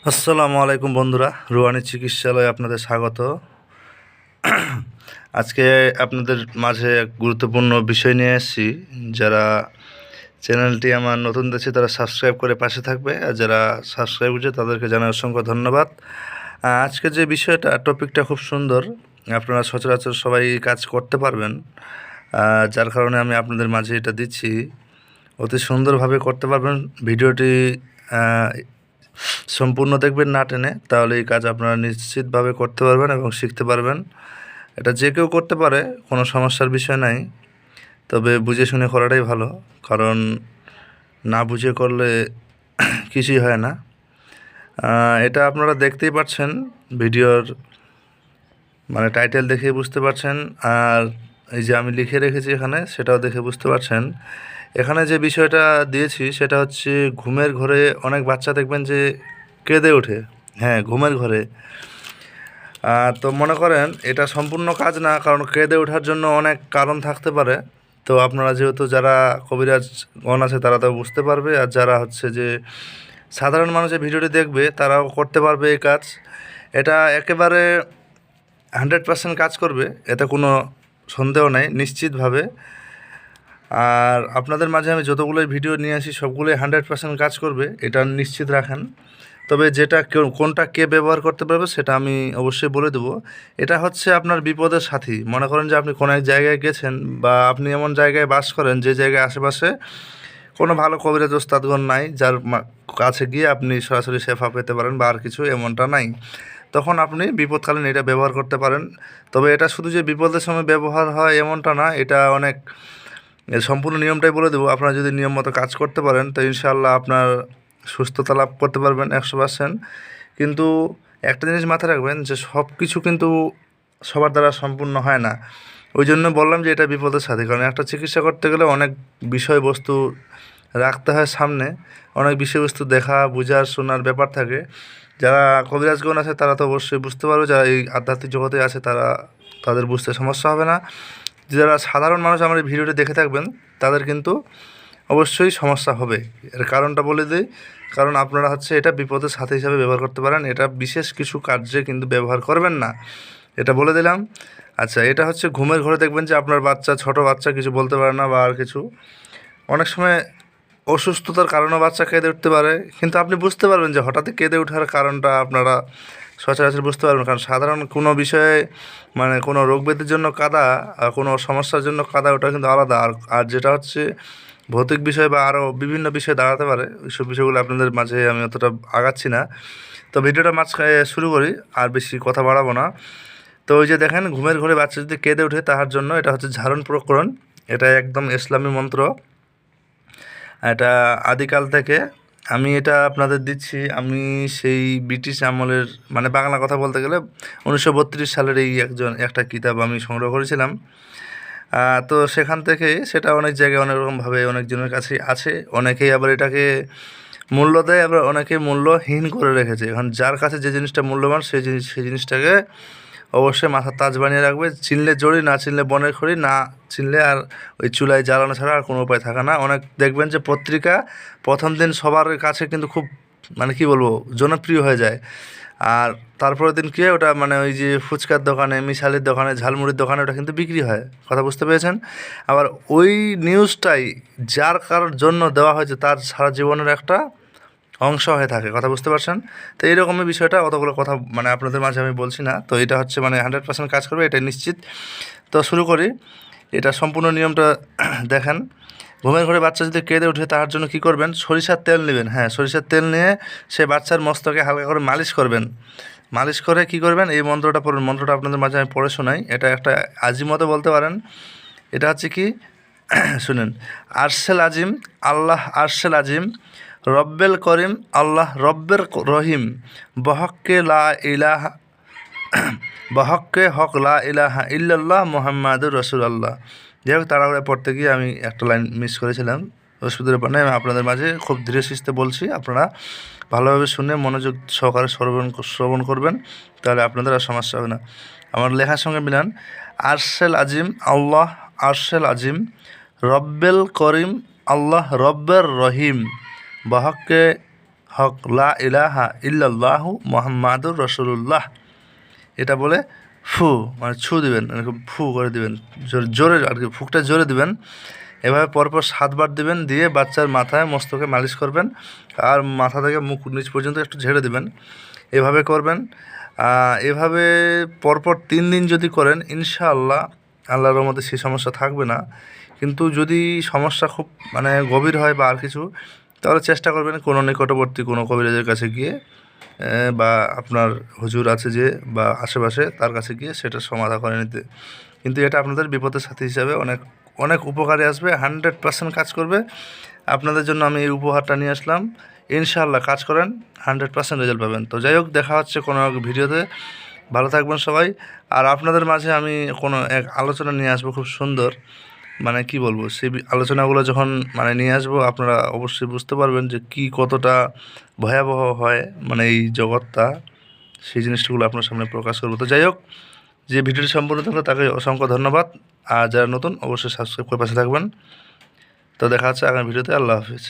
আসসালামু আলাইকুম বন্ধুরা, রুহানি চিকিৎসালয়ে আপনাদের স্বাগত। আজকে আপনাদের মাঝে এক গুরুত্বপূর্ণ বিষয় নিয়ে এসেছি। যারা চ্যানেলটি আমার নতুন দেখছে তারা সাবস্ক্রাইব করে পাশে থাকবে, আর যারা সাবস্ক্রাইব করছে তাদেরকে জানাই অসংখ্য ধন্যবাদ। আজকে যে বিষয়টা, টপিকটা খুব সুন্দর। আপনারা সচরাচর সবাই কাজ করতে পারবেন, যার কারণে আমি আপনাদের মাঝে এটা দিচ্ছি। অতি সুন্দরভাবে করতে পারবেন। ভিডিওটি সম্পূর্ণ দেখবেন না টেনে, তাহলে এই কাজ আপনারা নিশ্চিতভাবে করতে পারবেন এবং শিখতে পারবেন। এটা যে কেউ করতে পারে, কোনো সমস্যার বিষয় নাই, তবে বুঝে শুনে করাটাই ভালো, কারণ না বুঝে করলে কিছুই হয় না। এটা আপনারা দেখতেই পাচ্ছেন, ভিডিওর মানে টাইটেল দেখেই বুঝতে পারছেন, আর এই যে আমি লিখে রেখেছি এখানে, সেটাও দেখে বুঝতে পারছেন। এখানে যে বিষয়টা দিয়েছি সেটা হচ্ছে ঘুমের ঘরে অনেক বাচ্চা দেখবেন যে কেঁদে ওঠে। হ্যাঁ, ঘুমের ঘরে। তো মনে করেন এটা সম্পূর্ণ কাজ না, কারণ কেঁদে ওঠার জন্য অনেক কারণ থাকতে পারে। তো আপনারা যেহেতু যারা কবিরাজগণ আছে তারা তো বুঝতে পারবে, আর যারা হচ্ছে যে সাধারণ মানুষের ভিডিওটি দেখবে তারাও করতে পারবে এই কাজ। এটা একেবারে 100% কাজ করবে, এতে কোনো সন্দেহ নেই, নিশ্চিতভাবে। আর আপনাদের মাঝে আমি যতগুলোই ভিডিও নিয়ে আসি সবগুলোই 100% কাজ করবে, এটা নিশ্চিত রাখেন। তবে যেটা কোনটা কে ব্যবহার করতে পারবে সেটা আমি অবশ্যই বলে দেবো। এটা হচ্ছে আপনার বিপদের সাথী। মনে করেন যে আপনি কোনো এক জায়গায় গেছেন, বা আপনি এমন জায়গায় বাস করেন যে জায়গায় আশেপাশে কোনো ভালো কবিরাজ ওস্তাদগণ নাই, যার কাছে গিয়ে আপনি সরাসরি শেফা পেতে পারেন বা আর কিছু এমনটা নাই, তখন আপনি বিপদকালীন এটা ব্যবহার করতে পারেন। তবে এটা শুধু যে বিপদের সময় ব্যবহার হয় এমনটা না, এটা অনেক সম্পূর্ণ নিয়মটাই বলে দেবো। আপনারা যদি নিয়ম মতো কাজ করতে পারেন তো ইনশাআল্লাহ আপনার সুস্থতা লাভ করতে পারবেন 100%। কিন্তু একটা জিনিস মাথায় রাখবেন যে সব কিছু কিন্তু সবার দ্বারা সম্পূর্ণ হয় না। ওই জন্য বললাম যে এটা বিপদের সাথে, কারণ একটা চিকিৎসা করতে গেলে অনেক বিষয়বস্তু রাখতে হয় সামনে, অনেক বিষয়বস্তু দেখা, বোঝার, শোনার ব্যাপার থাকে। যারা কবিরাজগণ আছে তারা তো অবশ্যই বুঝতে পারবে, যারা এই আধ্যাত্মিক জগতে আছে তাদের বুঝতে সমস্যা হবে না। যারা সাধারণ মানুষ আমার এই ভিডিওটি দেখে থাকবেন তাদের কিন্তু অবশ্যই সমস্যা হবে। এর কারণটা বলে দিই, কারণ আপনারা হচ্ছে এটা বিপদের সাথে হিসাবে ব্যবহার করতে পারেন, এটা বিশেষ কিছু কার্যে কিন্তু ব্যবহার করবেন না, এটা বলে দিলাম। আচ্ছা, এটা হচ্ছে ঘুমের ঘরে দেখবেন যে আপনার বাচ্চা, ছোট বাচ্চা কিছু বলতে পারে না বা আর কিছু, অনেক সময় অসুস্থতার কারণেও বাচ্চা কেঁদে উঠতে পারে, কিন্তু আপনি বুঝতে পারবেন যে হঠাৎ কেঁদে ওঠার কারণটা আপনারা সচরাচর বুঝতে পারবেন। কারণ সাধারণ কোনো বিষয়ে মানে কোনো রোগ ব্যাধির জন্য কাঁদা, কোনো সমস্যার জন্য কাঁদা, ওটা কিন্তু আলাদা। আর যেটা হচ্ছে ভৌতিক বিষয় বা আরও বিভিন্ন বিষয় দাঁড়াতে পারে, ওইসব বিষয়গুলো আপনাদের মাঝে আমি অতটা আগাচ্ছি না। তো ভিডিওটা মাঝখানে শুরু করি, আর বেশি কথা বাড়াবো না। তো ওই যে দেখেন, ঘুমের ঘরে বাচ্চা যদি কেঁদে ওঠে তাহার জন্য এটা হচ্ছে ঝাড়ন প্রকরণ। এটা একদম ইসলামী মন্ত্র, এটা আদিকাল থেকে আমি এটা আপনাদের দিচ্ছি। আমি সেই ব্রিটিশ আমলের, মানে বাংলা কথা বলতে গেলে 1932 সালের এই একটা কিতাব আমি সংগ্রহ করেছিলাম। তো সেখান থেকে সেটা অনেক জায়গায় অনেক রকমভাবে অনেকজনের কাছে আছে, অনেকেই আবার এটাকে মূল্য দেয়, আবার অনেকে মূল্যহীন করে রেখেছে। এখন যার কাছে যে জিনিসটা মূল্যবান সেই জিনিসটাকে অবশ্যই মাথার তাজ বানিয়ে রাখবে। চিনলে জড়ি, না চিনলে বনের খড়ি, না চিনলে আর ওই চুলায় জ্বালানো ছাড়া আর কোনো উপায় থাকে না। অনেক দেখবেন যে পত্রিকা প্রথম দিন সবার কাছে কিন্তু খুব মানে কী বলবো জনপ্রিয় হয়ে যায়, আর তারপরের দিন কী হয়, ওটা মানে ওই যে ফুচকার দোকানে, মিশালির দোকানে, ঝালমুড়ির দোকানে ওটা কিন্তু বিক্রি হয়। কথা বুঝতে পেরেছেন? আবার ওই নিউজটাই যার কারোর জন্য দেওয়া হয়েছে তার সারা জীবনের একটা অংশ হয়ে থাকে। কথা বুঝতে পারছেন? তো এইরকমই বিষয়টা, অতগুলো কথা মানে আপনাদের মাঝে আমি বলছি না। তো এটা হচ্ছে মানে 100% কাজ করবে, এটা নিশ্চিত। তো শুরু করি। এটা সম্পূর্ণ নিয়মটা দেখেন। ঘুমের ঘরে বাচ্চা যদি কেঁদে ওঠে তার জন্য কী করবেন, সরিষার তেল নেবেন। হ্যাঁ, সরিষার তেল নিয়ে সে বাচ্চার মস্তকে হালকা করে মালিশ করবেন। মালিশ করে কী করবেন, এই মন্ত্রটা পড়বেন। মন্ত্রটা আপনাদের মাঝে আমি পড়ে শোনাই, এটা একটা আজিমতো বলতে পারেন। এটা হচ্ছে কি, শুনেন। আরশেল আজিম, আল্লাহ আরশেল আজিম, রব্বেল করিম, আল্লাহ রব্বের রহিম, বহক্কে লা ইলাহা বহক্কে হক লা ইলাহা ইল্লাল্লাহ মুহাম্মাদুর রাসূলুল্লাহ। যাই হোক, তাড়াহুড়ো পড়তে গিয়ে আমি একটা লাইন মিস করেছিলাম, অসুবিধার ব্যাপার নেই। আমি আপনাদের মাঝে খুব ধীরে সুস্থে বলছি, আপনারা ভালোভাবে শুনে মনোযোগ সহকারে শ্রবণ করবেন, তাহলে আপনাদের আর সমস্যা হবে না। আমার লেখার সঙ্গে মিলান। আরশেল আজিম, আল্লাহ আরশেল আজিম, রব্বেল করিম, আল্লাহ রব্বের রহিম, বহক্কে হক লা ইলাহা ইল্লাল্লাহু মুহাম্মাদুর রাসূলুল্লাহ, এটা বলে ফু মানে ছু দিবেন, এরকম ফু করে দিবেন, জোরে আর কি, ফুকটা জোরে দিবেন। এভাবে পরপর 7 বার দিবেন, দিয়ে বাচ্চার মাথায় মস্তকে মালিশ করবেন, আর মাথা থেকে মুখ নিচ পর্যন্ত একটু ঝেড়ে দিবেন, এভাবে করবেন। এভাবে পরপর 3 দিন যদি করেন, ইনশাআল্লাহ আল্লাহর রহমতে সেই সমস্যা থাকবে না। কিন্তু যদি সমস্যা খুব মানে গভীর হয় বা আর কিছু, তাহলে চেষ্টা করবেন কোনো নিকটবর্তী কোনো কবিরাজের কাছে গিয়ে বা আপনার হুজুর আছে যে বা আশেপাশে, তার কাছে গিয়ে সেটা সমাধা করে নিতে। কিন্তু এটা আপনাদের বিপদের সাথী হিসাবে অনেক অনেক উপকারে আসবে, 100% কাজ করবে। আপনাদের জন্য আমি এই উপহারটা নিয়ে আসলাম। ইনশাআল্লাহ কাজ করেন, 100% রেজাল্ট পাবেন। তো যাই হোক, দেখা হচ্ছে কোনো এক ভিডিওতে। ভালো থাকবেন সবাই। আর আপনাদের মাঝে আমি কোনো এক আলোচনা নিয়ে আসবো খুব সুন্দর, মানে কি বলবো, সেই আলোচনাগুলো যখন মানে নিয়ে আসবো, আপনারা অবশ্যই বুঝতে পারবেন যে কি কতটা ভয়াবহ হয় মানে এই জগৎটা। সেই জিনিসগুলো আপনার সামনে প্রকাশ করবো। তো যাই হোক, যে ভিডিওটি সম্পূর্ণ থাকলো তাকে অসংখ্য ধন্যবাদ। আর যারা নতুন অবশ্যই সাবস্ক্রাইব করে পাশে থাকবেন। তো দেখা হচ্ছে আগামী ভিডিওতে। আল্লাহ হাফিজ।